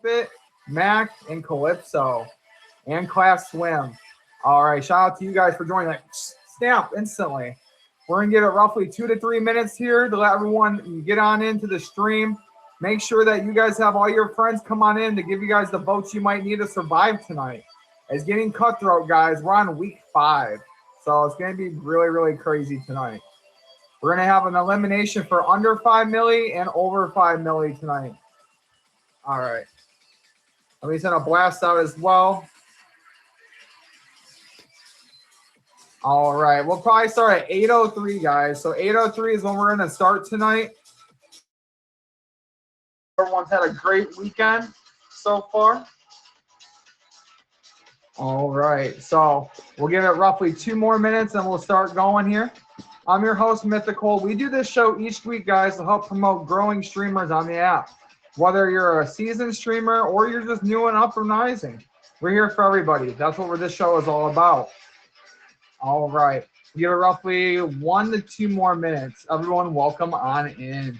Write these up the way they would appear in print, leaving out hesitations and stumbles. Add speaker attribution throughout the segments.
Speaker 1: Crumpet, Mac, and Calypso, and Class Swim. All right, shout out to you guys for joining. Like, snap instantly. We're going to give it roughly 2 to 3 minutes here to let everyone get on into the stream. Make sure that you guys have all your friends come on in to give you guys the votes you might need to survive tonight. It's getting cutthroat, guys. We're on week 5. So it's going to be really, really crazy tonight. We're going to have an elimination for under 5 milli and over 5 milli tonight. All right. Let me send a blast out as well. All right. We'll probably start at 8:03, guys. So 8:03 is when we're going to start tonight. Everyone's had a great weekend so far. All right. So we'll give it roughly 2 more minutes and we'll start going here. I'm your host, Mythical. We do this show each week, guys, to help promote growing streamers on the app. Whether you're a seasoned streamer or you're just new and up and rising, we're here for everybody. That's what this show is all about. All right. Give it roughly 1 to 2 more minutes. Everyone, welcome on in.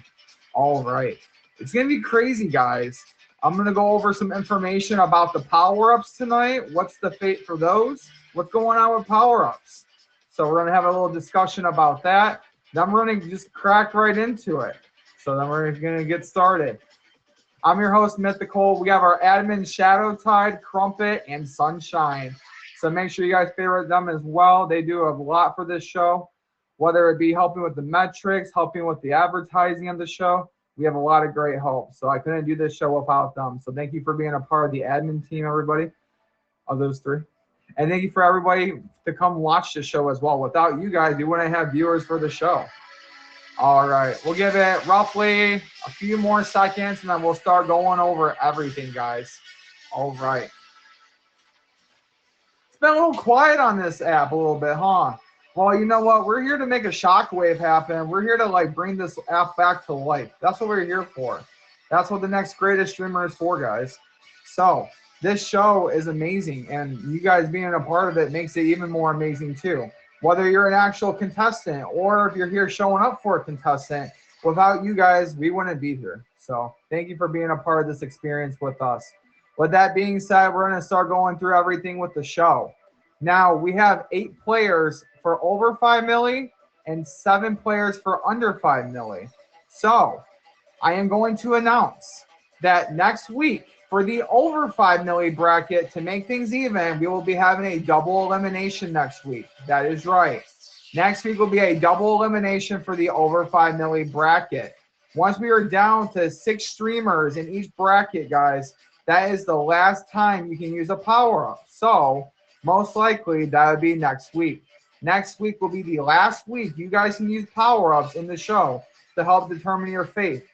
Speaker 1: All right. It's going to be crazy, guys. I'm going to go over some information about the power-ups tonight. What's the fate for those? What's going on with power-ups? So we're going to have a little discussion about that. Then we're going to just crack right into it. So then we're going to get started. I'm your host, Mythical. We have our admins, Shadow Tide, Crumpet, and Sunshine. So make sure you guys favorite them as well. They do a lot for this show, whether it be helping with the metrics, helping with the advertising of the show. We have a lot of great help. So I couldn't do this show without them. So thank you for being a part of the admin team, everybody, of those 3. And thank you for everybody to come watch the show as well. Without you guys, we wouldn't have viewers for the show. All right. We'll give it roughly a few more seconds, and then we'll start going over everything, guys. All right. It's been a little quiet on this app a little bit, huh? Well, you know what? We're here to make a shockwave happen. We're here to, like, bring this app back to life. That's what we're here for. That's what the next greatest streamer is for, guys. So this show is amazing, and you guys being a part of it makes it even more amazing, too. Whether you're an actual contestant or if you're here showing up for a contestant, without you guys, we wouldn't be here. So thank you for being a part of this experience with us. With that being said, we're going to start going through everything with the show. Now, we have 8 players for over 5 milli and 7 players for under 5 milli. So I am going to announce that next week, for the over 5 milli bracket, to make things even, we will be having a double elimination next week. That is right. Next week will be a double elimination for the over 5 milli bracket. Once we are down to 6 streamers in each bracket, guys, that is the last time you can use a power-up. So most likely that would be next week. Next week will be the last week you guys can use power-ups in the show to help determine your fate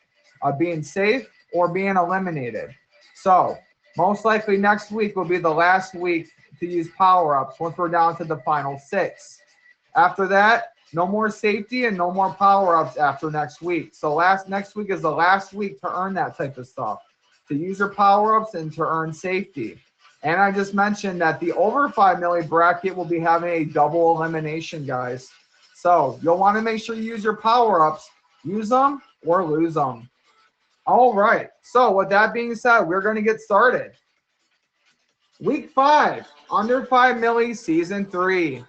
Speaker 1: of being safe or being eliminated. So most likely next week will be the last week to use power-ups once we're down to the final 6. After that, no more safety and no more power-ups after next week. So next week is the last week to earn that type of stuff, to use your power-ups and to earn safety. And I just mentioned that the over 5 milli bracket will be having a double elimination, guys. So you'll want to make sure you use your power-ups, use them or lose them. All right. So with that being said, we're going to get started. Week 5, under 5 milli, season 3.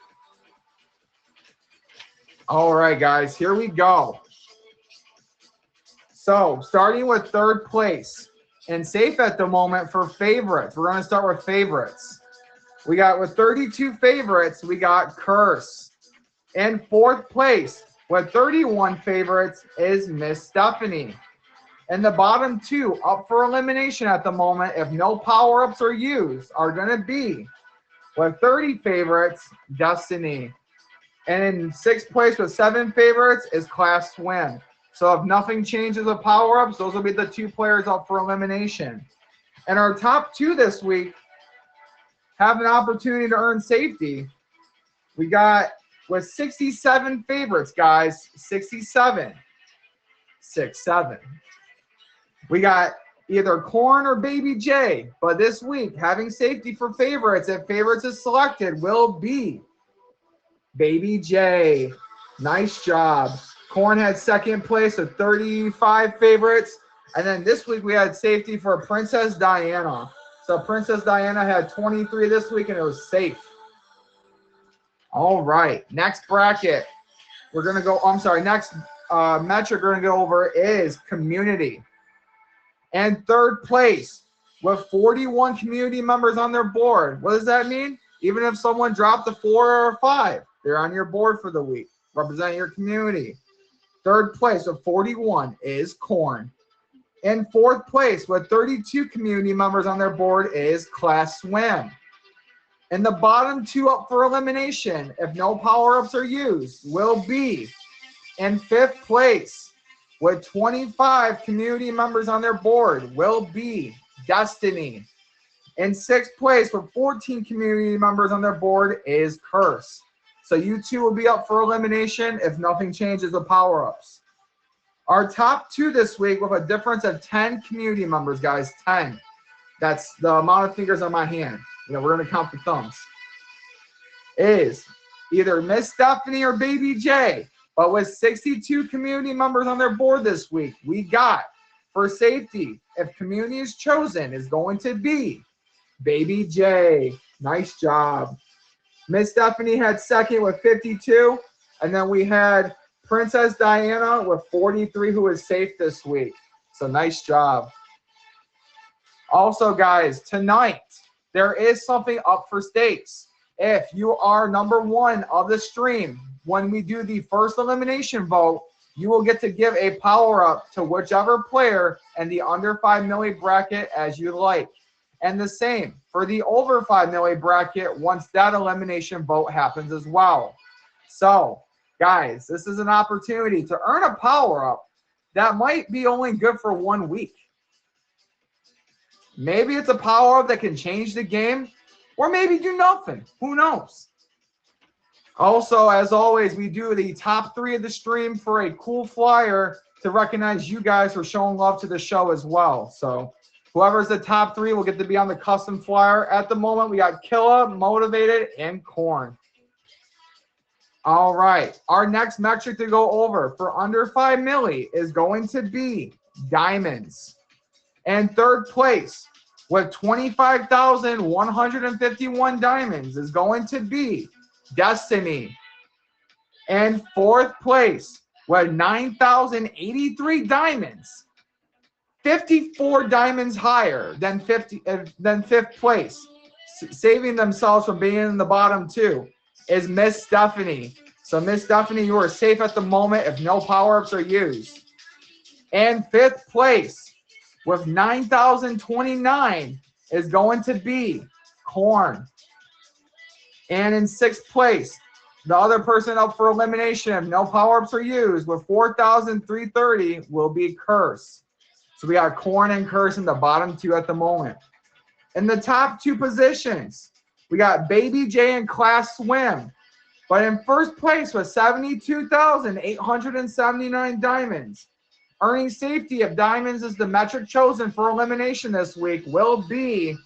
Speaker 1: All right, guys, here we go. So starting with 3rd place and safe at the moment for favorites. We're going to start with favorites. We got with 32 favorites, we got Curse. In 4th place with 31 favorites is Miss Stephanie. And the bottom 2 up for elimination at the moment, if no power-ups are used, are going to be, with 30 favorites, Destiny. And in 6th place with 7 favorites is Class Swim. So if nothing changes with power-ups, those will be the 2 players up for elimination. And our top 2 this week have an opportunity to earn safety. We got with 67 favorites, guys, 67, 6-7. We got either Corn or Baby J, but this week, having safety for favorites, if favorites is selected, will be Baby J. Nice job. Corn had 2nd place with 35 favorites, And then this week we had safety for Princess Diana. So Princess Diana had 23 this week and it was safe. All right, next bracket. We're going to go, next metric we're going to go over is community. And third place with 41 community members on their board. What does that mean? Even if someone dropped a 4 or a 5, they're on your board for the week, representing your community. Third place with 41 is Corn. In fourth place with 32 community members on their board is Class Swim. And the bottom 2 up for elimination, if no power-ups are used, will be in fifth place with 25 community members on their board will be Destiny. In sixth place with 14 community members on their board is Curse. So you two will be up for elimination if nothing changes with power-ups. Our top 2 this week with a difference of 10 community members, guys, 10. That's the amount of fingers on my hand. You know, we're going to count the thumbs. Is either Miss Stephanie or Baby J. But with 62 community members on their board this week, we got, for safety, if community is chosen, is going to be Baby J. Nice job. Miss Stephanie had second with 52. And then we had Princess Diana with 43, who is safe this week. So nice job. Also, guys, tonight, there is something up for stakes. If you are number 1 of the stream, when we do the first elimination vote, you will get to give a power-up to whichever player in the under 5 milli bracket as you like. And the same for the over 5 milli bracket once that elimination vote happens as well. So, guys, this is an opportunity to earn a power-up that might be only good for 1 week. Maybe it's a power-up that can change the game, or maybe do nothing. Who knows? Also, as always, we do the top 3 of the stream for a cool flyer to recognize you guys for showing love to the show as well. So whoever's the top 3 will get to be on the custom flyer. At the moment, we got Killa, Motivated, and Corn. All right. Our next metric to go over for under 5 milli is going to be Diamonds. And third place with 25,151 diamonds is going to be Destiny. And fourth place with 9,083 diamonds, 54 diamonds higher than fifth place, saving themselves from being in the bottom 2, is Miss Stephanie. So Miss Stephanie, you are safe at the moment if no power-ups are used. And fifth place with 9,029 is going to be Corn. And in sixth place, the other person up for elimination if no power-ups are used with 4,330 will be Curse. So we got Corn and Curse in the bottom 2 at the moment. In the top 2 positions, we got Baby J and Class Swim. But in first place with 72,879 diamonds, earning safety if diamonds is the metric chosen for elimination this week, will be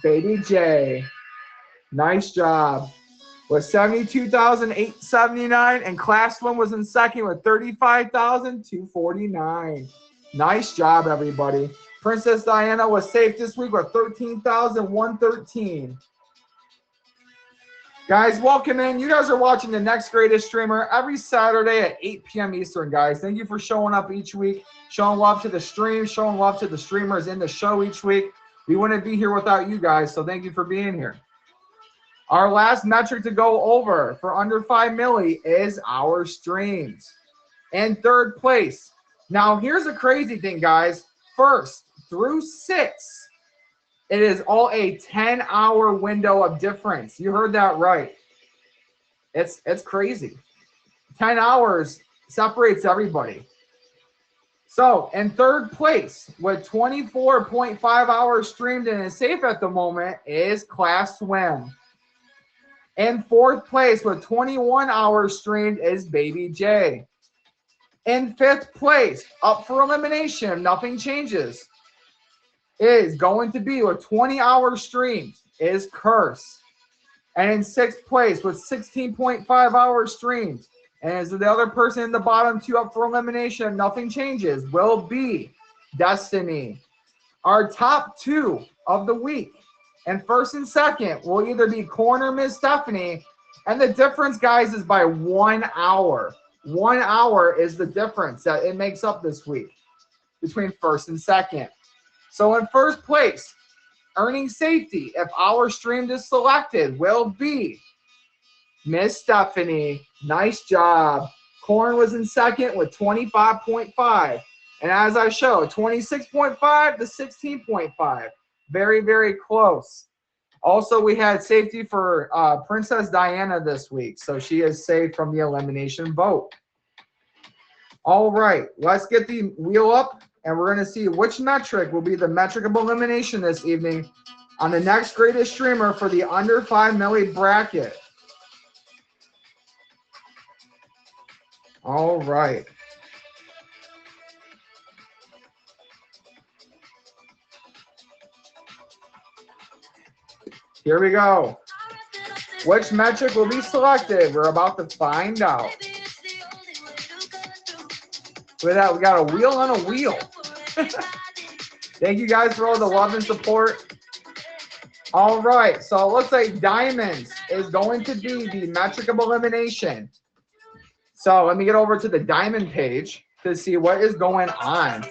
Speaker 1: Baby J. Nice job. With 72,879, and Class Swim was in second with 35,249. Nice job, everybody. Princess Diana was safe this week with 13,113. Guys, welcome in. You guys are watching The Next Greatest Streamer every Saturday at 8 p.m. Eastern, guys. Thank you for showing up each week, showing love to the stream, showing love to the streamers in the show each week. We wouldn't be here without you guys, so thank you for being here. Our last metric to go over for under 5 milli is our streams. And third place. Now, here's the crazy thing, guys. First through 6, it is all a 10-hour window of difference. You heard that right. It's crazy. 10 hours separates everybody. So, in third place with 24.5 hours streamed and is safe at the moment is Class Swim. In fourth place with 21 hours streamed is Baby J. In fifth place, up for elimination, nothing changes, is going to be with 20 hours streamed is Curse. And in sixth place with 16.5 hours streamed And as the other person in the bottom two up for elimination, nothing changes, will be Destiny. Our top two of the week and first and second will either be Corn or Miss Stephanie. And the difference, guys, is by 1 hour. 1 hour is the difference that it makes up this week between first and second. So in first place, earning safety, if our stream is selected, will be Miss Stephanie. Nice job. Corn was in second with 25.5. And as I showed, 26.5 to 16.5. Very, very close. Also, we had safety for Princess Diana this week. So she is saved from the elimination vote. All right, let's get the wheel up. And we're going to see which metric will be the metric of elimination this evening on the next greatest streamer for the under 5 milli bracket. All right. Here we go. Which metric will be selected? We're about to find out. Look at that. We got a wheel on a wheel. Thank you guys for all the love and support. All right. So it looks like diamonds is going to be the metric of elimination. So let me get over to the diamond page to see what is going on.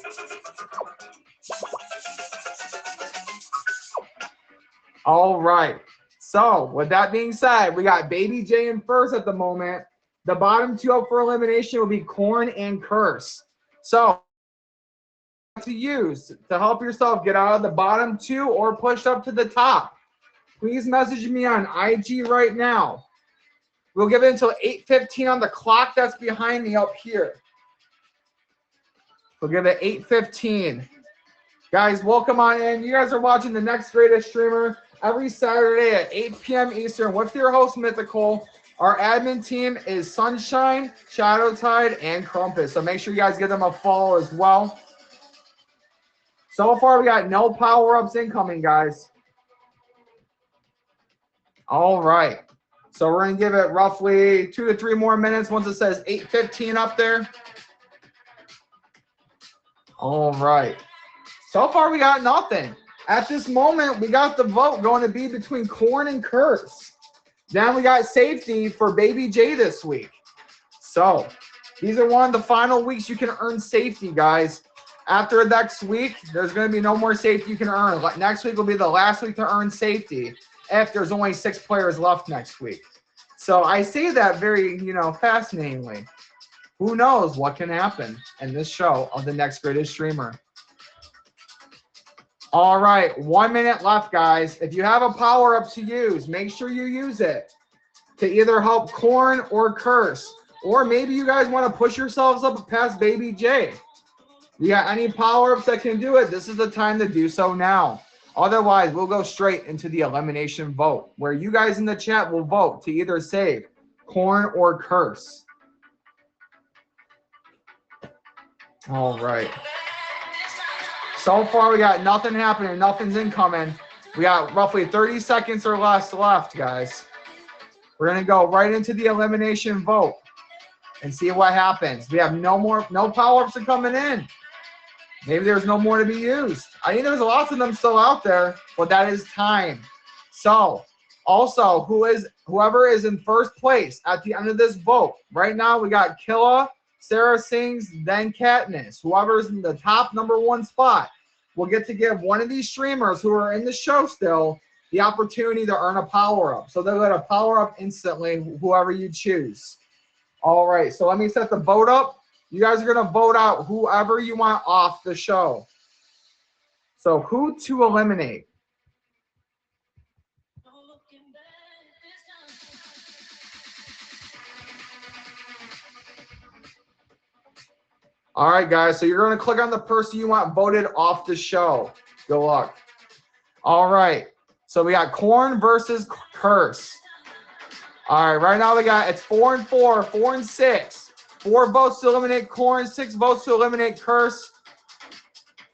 Speaker 1: All right. So with that being said, we got Baby J in first at the moment. The bottom two up for elimination will be Corn and Curse. So to use to help yourself get out of the bottom two or push up to the top, please message me on IG right now. We'll give it until 8:15 on the clock that's behind me up here. We'll give it 8:15. Guys, welcome on in. You guys are watching the next greatest streamer every Saturday at 8 p.m. Eastern with your host, Mythical. Our admin team is Sunshine, Shadowtide, and Crumpus. So make sure you guys give them a follow as well. So far, we got no power-ups incoming, guys. All right. So we're going to give it roughly 2 to 3 more minutes once it says 8:15 up there. All right. So far, we got nothing. At this moment, we got the vote going to be between Corn and Curse. Then we got safety for Baby J this week. So these are one of the final weeks you can earn safety, guys. After next week, there's going to be no more safety you can earn. Next week will be the last week to earn safety if there's only 6 players left next week. So I say that very, fascinatingly. Who knows what can happen in this show of the next greatest streamer. All right, 1 minute left, guys. If you have a power-up to use, make sure you use it to either help Corn or Curse. Or maybe you guys want to push yourselves up past Baby J. You got any power-ups that can do it, this is the time to do so now. Otherwise, we'll go straight into the elimination vote, where you guys in the chat will vote to either save Corn or Curse. All right. So far, we got nothing happening. Nothing's incoming. We got roughly 30 seconds or less left, guys. We're going to go right into the elimination vote and see what happens. We have no power-ups are coming in. Maybe there's no more to be used. I think there's lots of them still out there, but that is time. So, also, whoever is in first place at the end of this vote. Right now, we got Killa, Sarah Sings, then Katniss. Whoever's in the top #1 spot will get to give one of these streamers who are in the show still the opportunity to earn a power-up. So they'll get a power-up instantly, whoever you choose. All right, so let me set the vote up. You guys are going to vote out whoever you want off the show. So who to eliminate? All right, guys, so you're going to click on the person you want voted off the show. Good luck. All right, so we got Corn versus Curse. All right, right now it's 4 and 4, 4 and 6. 4 votes to eliminate Corn, 6 votes to eliminate Curse.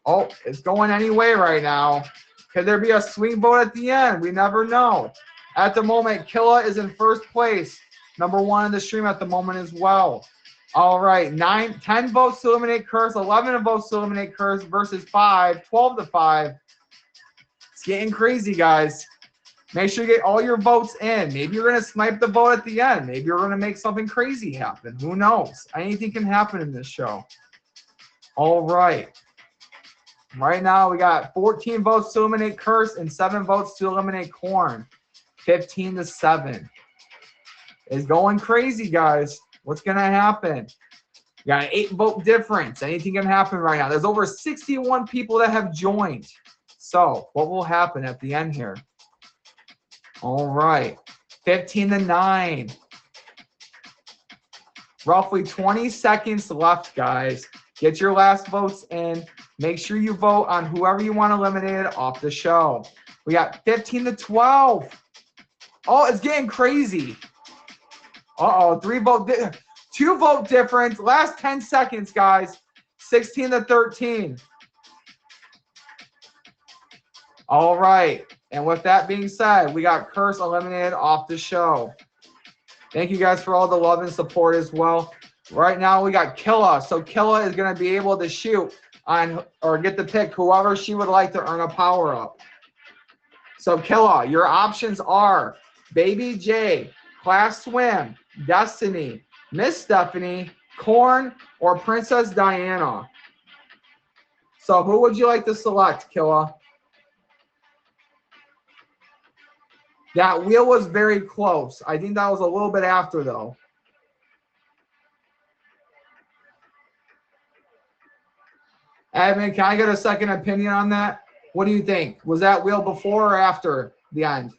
Speaker 1: Oh, it's going anyway right now. Could there be a swing vote at the end? We never know. At the moment, Killa is in first place #1 in the stream at the moment as well. All right, 10 votes to eliminate Curse, 11 votes to eliminate Curse versus 5, 12 to 5. It's getting crazy, guys. Make sure you get all your votes in. Maybe you're going to snipe the vote at the end. Maybe you're going to make something crazy happen. Who knows? Anything can happen in this show. All right. Right now, we got 14 votes to eliminate Curse and 7 votes to eliminate Corn. 15 to 7. It's going crazy, guys. What's going to happen? You got an 8-vote difference. Anything can happen right now. There's over 61 people that have joined. So, what will happen at the end here? All right. 15 to 9. Roughly 20 seconds left, guys. Get your last votes in. Make sure you vote on whoever you want eliminated off the show. We got 15 to 12. Oh, it's getting crazy. Uh-oh, 2-vote difference. Last 10 seconds, guys. 16 to 13. All right. And with that being said, we got Curse eliminated off the show. Thank you guys for all the love and support as well. Right now, we got Killa. So Killa is going to be able to shoot on or get to pick whoever she would like to earn a power-up. So Killa, your options are Baby J, Class Swim, Destiny, Miss Stephanie, Corn, or Princess Diana. So who would you like to select, Killa? That wheel was very close. I think that was a little bit after, though. Admin, can I get a second opinion on that? What do you think? Was that wheel before or after the end?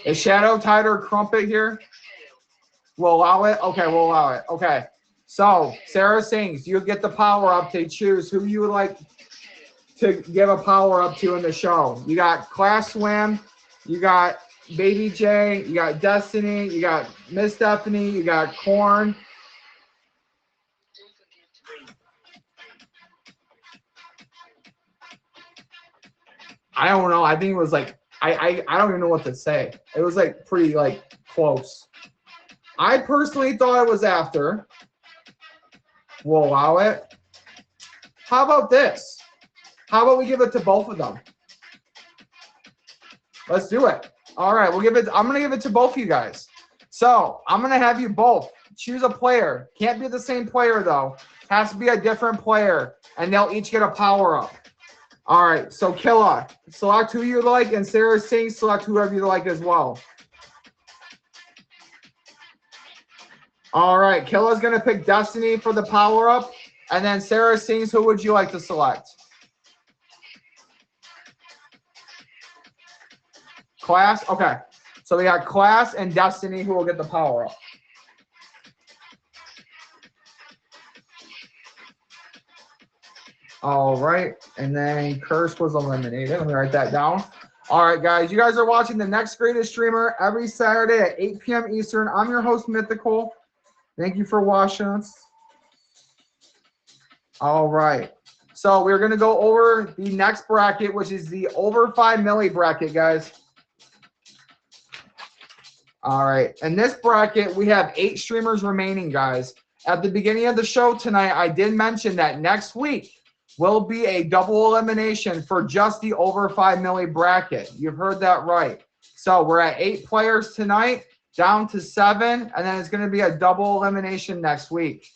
Speaker 1: Is Shadow Tighter Crumpet here? We'll allow it? Okay, we'll allow it. Okay. So, Sarah sings. You get the power up to choose who you would like to give a power up to in the show. You got Class Swim. You got Baby J. You got Destiny. You got Miss Stephanie. You got Corn. I don't know. I think it was like, I don't even know what to say. It was like pretty like close. I personally thought it was after. We'll allow it. How about this? How about we give it to both of them? Let's do it. All right, we'll give it. I'm gonna give it to both of you guys. So I'm gonna have you both choose a player. Can't be the same player though. Has to be a different player, and they'll each get a power up. All right. So Killa, select who you like, and Sarah Singh, select whoever you like as well. All right, Killa's going to pick Destiny for the power-up. And then Sarah Sings, who would you like to select? Class? Okay. So we got Class and Destiny who will get the power-up. All right. And then Curse was eliminated. Let me write that down. All right, guys. You guys are watching The Next Greatest Streamer every Saturday at 8 p.m. Eastern. I'm your host, Mythical. Thank you for watching us. All right. So we're going to go over the next bracket, which is the over 5 milli bracket, guys. All right. In this bracket, we have 8 streamers remaining, guys. At the beginning of the show tonight, I did mention that next week will be a double elimination for just the over 5 milli bracket. You've heard that right. So we're at 8 players tonight, down to 7, and then it's going to be a double elimination next week.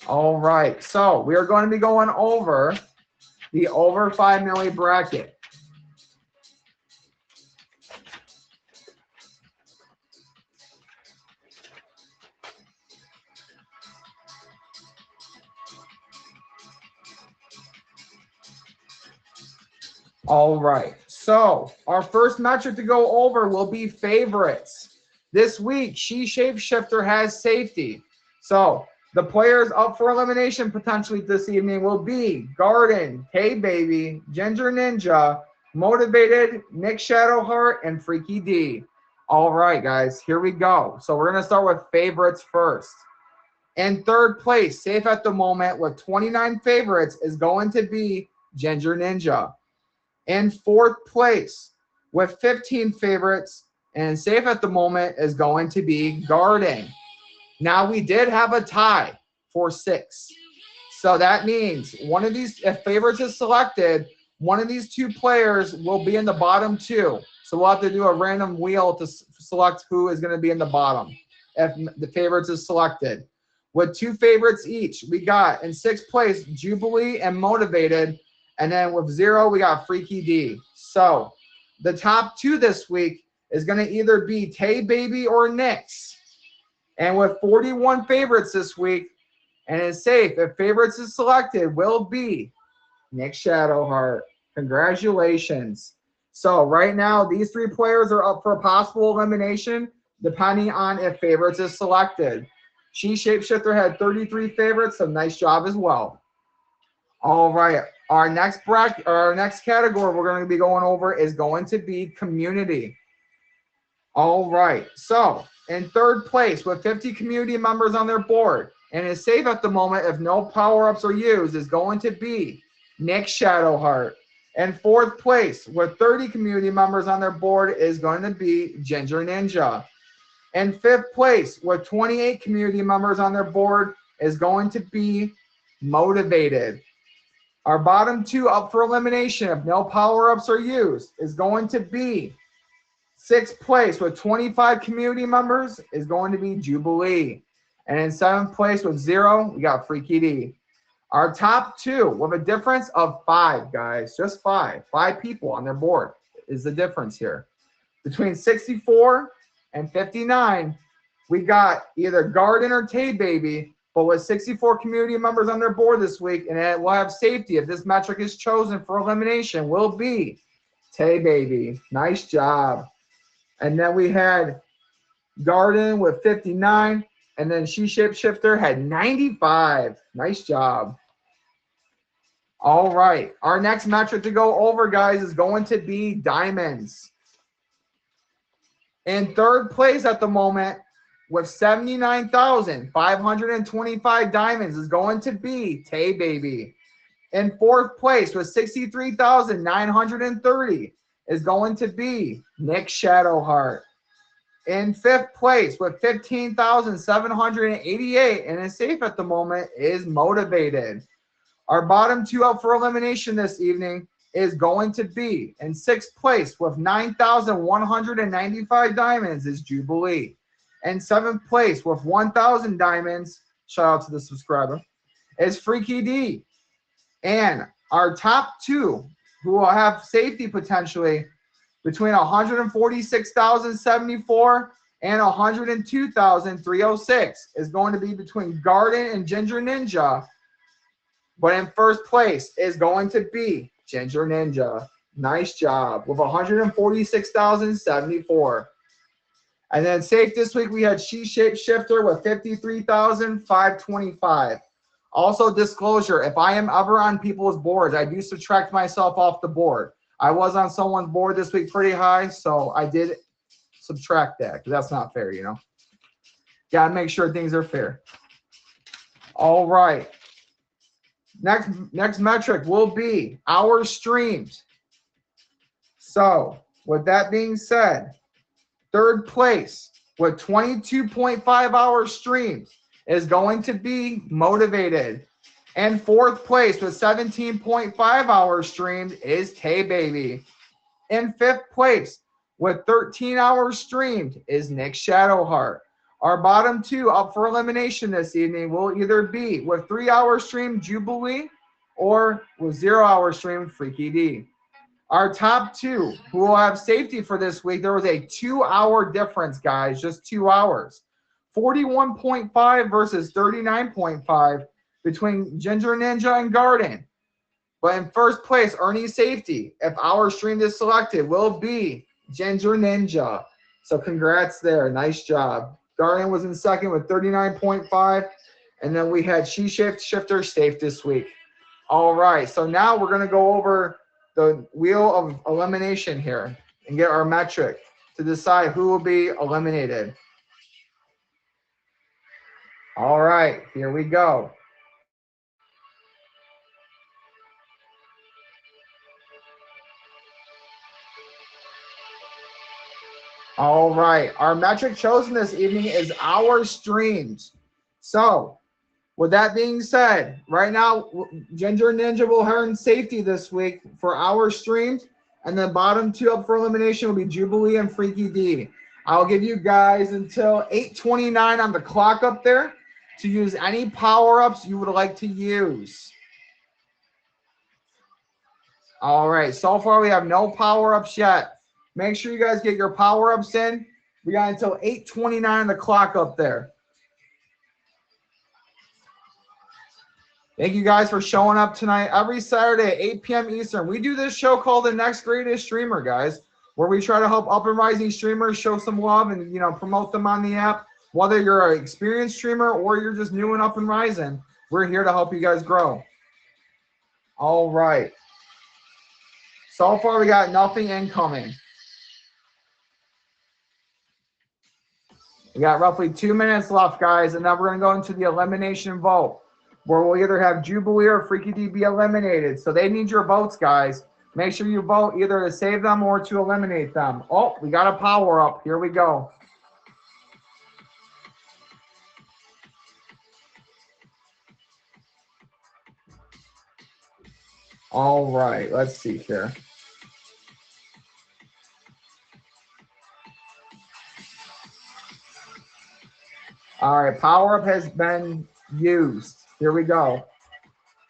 Speaker 1: All right. So we are going to be going over the over 5 milli bracket. All right, so our first metric to go over will be favorites. This week, She Shapeshifter has safety. So the players up for elimination potentially this evening will be Garden, Hey Baby, Ginger Ninja, Motivated, Nick Shadowheart, and Freaky D. All right, guys, here we go. So we're going to start with favorites first. In third place, safe at the moment with 29 favorites, is going to be Ginger Ninja. In fourth place with 15 favorites and safe at the moment is going to be Garden. Now we did have a tie for 6. So that means one of these, if favorites is selected, one of these 2 players will be in the bottom 2. So we'll have to do a random wheel to select who is going to be in the bottom if the favorites is selected. With 2 favorites each, we got in 6th place Jubilee and Motivated. And then with 0, we got Freaky D. So the top 2 this week is going to either be Tay Baby or Nyx. And with 41 favorites this week, and it's safe, if favorites is selected, will be Nick Shadowheart. Congratulations. So right now, these 3 players are up for possible elimination, depending on if favorites is selected. She Shapeshifter had 33 favorites, so nice job as well. All right, our next category we're going to be going over is going to be community. All right, so in third place with 50 community members on their board, and is safe at the moment if no power-ups are used, is going to be Nick Shadowheart. In fourth place with 30 community members on their board is going to be Ginger Ninja. In fifth place with 28 community members on their board is going to be Motivated. Our bottom 2 up for elimination if no power-ups are used is going to be 6th place with 25 community members is going to be Jubilee. And in 7th place with 0, we got Freaky D. Our top 2 with a difference of 5, guys. Just 5. 5 people on their board is the difference here. Between 64 and 59, we got either Garden or Tay Baby, but with 64 community members on their board this week, and it will have safety if this metric is chosen for elimination, will be Tay Baby. Nice job. And then we had Garden with 59, and then She Shapeshifter had 95. Nice job. All right, our next metric to go over, guys, is going to be diamonds. In third place at the moment with 79,525 diamonds is going to be Tay Baby. In fourth place with 63,930 is going to be Nick Shadowheart. In fifth place with 15,788 and is safe at the moment is Motivated. Our bottom 2 up for elimination this evening is going to be in 6th place with 9,195 diamonds is Jubilee. In 7th place with 1,000 diamonds, shout out to the subscriber, is Freaky D. And our top 2 who will have safety potentially between 146,074 and 102,306 is going to be between Garden and Ginger Ninja. But in first place is going to be Ginger Ninja. Nice job with 146,074. And then safe this week, we had She Shapeshifter with 53,525. Also, disclosure, if I am ever on people's boards, I do subtract myself off the board. I was on someone's board this week pretty high, so I did subtract that because that's not fair, you know. Got to make sure things are fair. All right. Next metric will be hours streamed. So, with that being said, third place with 22.5 hours streamed is going to be Motivated. And fourth place with 17.5 hours streamed is Tay Baby. In fifth place with 13 hours streamed is Nick Shadowheart. Our bottom 2 up for elimination this evening will either be with 3 hours streamed Jubilee or with 0 hours streamed Freaky D. Our top 2 who will have safety for this week, there was a 2-hour difference, guys, just 2 hours. 41.5 versus 39.5 between Ginger Ninja and Garden. But in first place, earning safety, if our stream is selected, will be Ginger Ninja. So congrats there. Nice job. Garden was in second with 39.5. And then we had She Shapeshifter safe this week. All right. So now we're going to go over the wheel of elimination here and get our metric to decide who will be eliminated. All right, here we go. All right, our metric chosen this evening is hour streams. So, with that being said, right now, Ginger Ninja will earn safety this week for our streams, and the bottom two up for elimination will be Jubilee and Freaky D. I'll give you guys until 8:29 on the clock up there to use any power-ups you would like to use. All right, so far we have no power-ups yet. Make sure you guys get your power-ups in. We got until 8:29 on the clock up there. Thank you guys for showing up tonight. Every Saturday at 8 p.m. Eastern, we do this show called The Next Greatest Streamer, guys, where we try to help up and rising streamers show some love and, you know, promote them on the app. Whether you're an experienced streamer or you're just new and up and rising, we're here to help you guys grow. All right. So far, we got nothing incoming. We got roughly 2 minutes left, guys, and then we're going to go into the elimination vote, where we'll either have Jubilee or Freaky D be eliminated. So they need your votes, guys. Make sure you vote either to save them or to eliminate them. Oh, we got a power up. Here we go. All right, let's see here. All right, power up has been used. Here we go.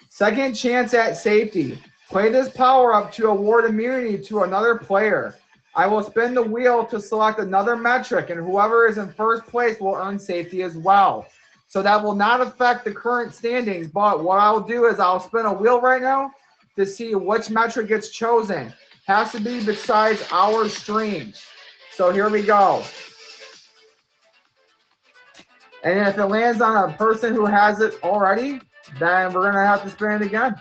Speaker 1: Second chance at safety. Play this power up to award immunity to another player. I will spin the wheel to select another metric, and whoever is in first place will earn safety as well. So that will not affect the current standings, but what I'll do is I'll spin a wheel right now to see which metric gets chosen. Has to be besides our streams. So here we go. And if it lands on a person who has it already, then we're going to have to spin it again.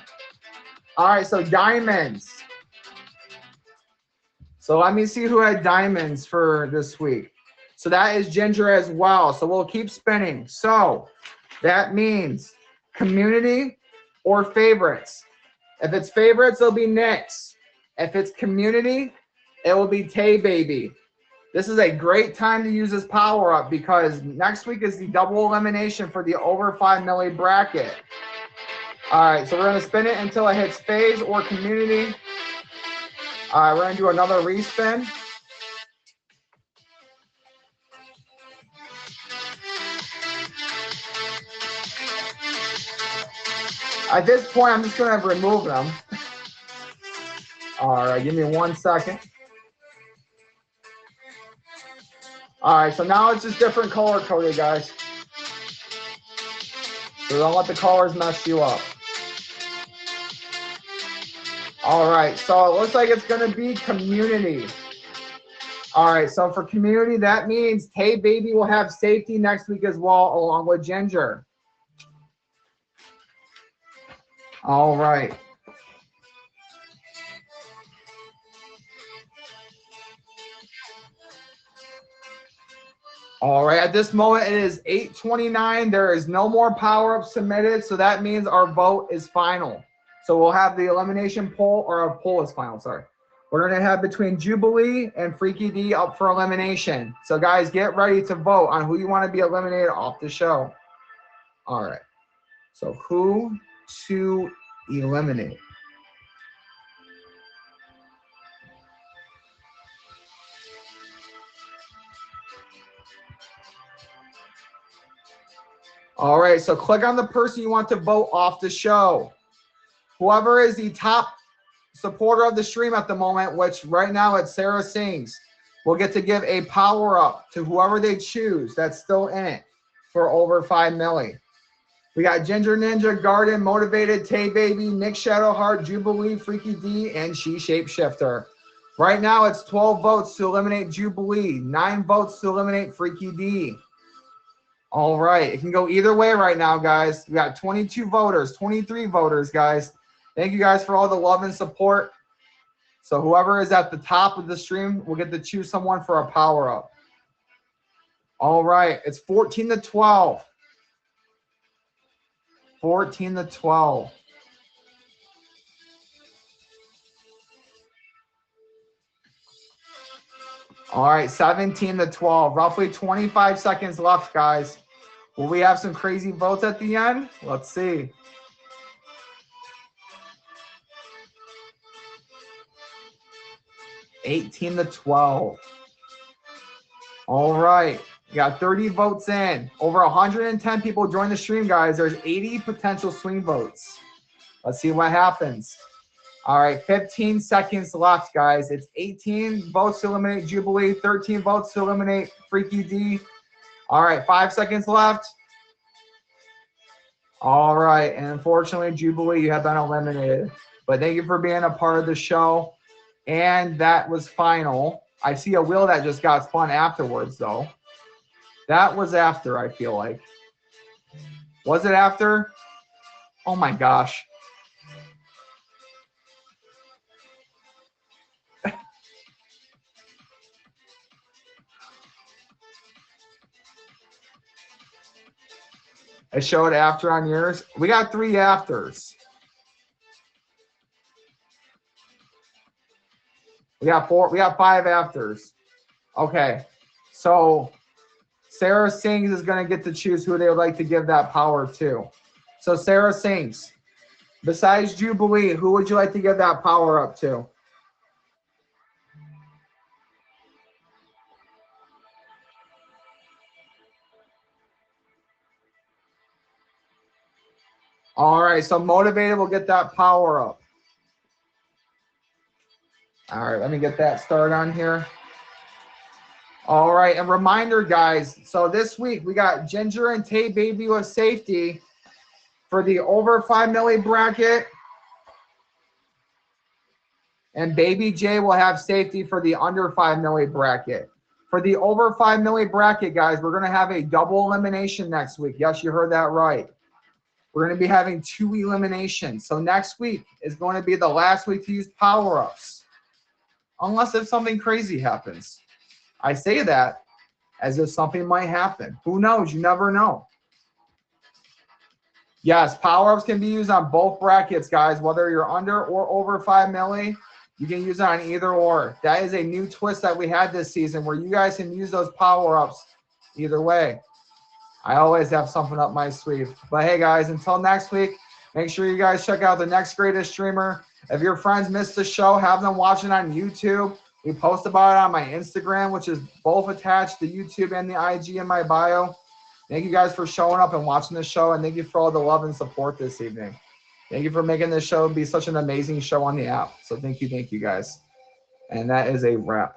Speaker 1: All right, so diamonds. So let me see who had diamonds for this week. So that is Ginger as well. So we'll keep spinning. So that means community or favorites. If it's favorites, it'll be Nyx. If it's community, it will be Tay Baby. This is a great time to use this power up because next week is the double elimination for the over 5 milli bracket. All right, so we're going to spin it until it hits phase or community. All right, we're going to do another respin. At this point, I'm just going to remove them. All right, give me 1 second. All right, so now it's just different color coded, guys. So don't let the colors mess you up. All right, so it looks like it's going to be community. All right, so for community, that means Tay Baby will have safety next week as well, along with Ginger. All right. All right, at this moment, it is 8:29. There is no more power-up submitted, so that means our vote is final. So we'll have the elimination poll, or our poll is final, sorry. We're going to have between Jubilee and Freaky D up for elimination. So, guys, get ready to vote on who you want to be eliminated off the show. All right. So, who to eliminate? All right, so click on the person you want to vote off the show. Whoever is the top supporter of the stream at the moment, which right now it's Sarah Sings, will get to give a power up to whoever they choose that's still in it for over 5 milli. We got Ginger Ninja, Garden, Motivated, Tay Baby, Nick Shadowheart, Jubilee, Freaky D, and She Shapeshifter. Right now it's 12 votes to eliminate Jubilee, 9 votes to eliminate Freaky D. All right, it can go either way right now, guys. We got 22 voters, 23 voters, guys. Thank you guys for all the love and support. So whoever is at the top of the stream will get to choose someone for a power-up. All right, it's 14-12. 14 to 12. All right, 17 to 12. Roughly 25 seconds left, guys. Will we have some crazy votes at the end? Let's see. $18 to 12. All right. We got 30 votes in. Over 110 people joined the stream, guys. There's 80 potential swing votes. Let's see what happens. All right, 15 seconds left, guys. It's 18 votes to eliminate Jubilee, 13 votes to eliminate Freaky D. All right, 5 seconds left. All right, and unfortunately, Jubilee, you have been eliminated. But thank you for being a part of the show. And that was final. I see a wheel that just got spun afterwards, though. That was after, I feel like. Was it after? Oh, my gosh. It showed after on yours. We got 3 afters. We got 4. We got 5 afters. Okay. So Sarah Sings is going to get to choose who they would like to give that power to. So Sarah Sings, besides Jubilee, who would you like to give that power up to? All right, so Motivated will get that power up. All right, let me get that started on here. All right, and reminder, guys, so this week we got Ginger and Tay Baby with safety for the over 5 milli bracket. And Baby J will have safety for the under 5 milli bracket. For the over 5 milli bracket, guys, we're going to have a double elimination next week. Yes, you heard that right. We're going to be having 2 eliminations. So next week is going to be the last week to use power-ups. Unless if something crazy happens. I say that as if something might happen. Who knows? You never know. Yes, power-ups can be used on both brackets, guys. Whether you're under or over 5 milli, you can use it on either or. That is a new twist that we had this season where you guys can use those power-ups either way. I always have something up my sleeve. But hey, guys, until next week, make sure you guys check out The Next Greatest Streamer. If your friends missed the show, have them watch it on YouTube. We post about it on my Instagram, which is both attached to YouTube and the IG in my bio. Thank you guys for showing up and watching the show, and thank you for all the love and support this evening. Thank you for making this show be such an amazing show on the app. So thank you guys. And that is a wrap.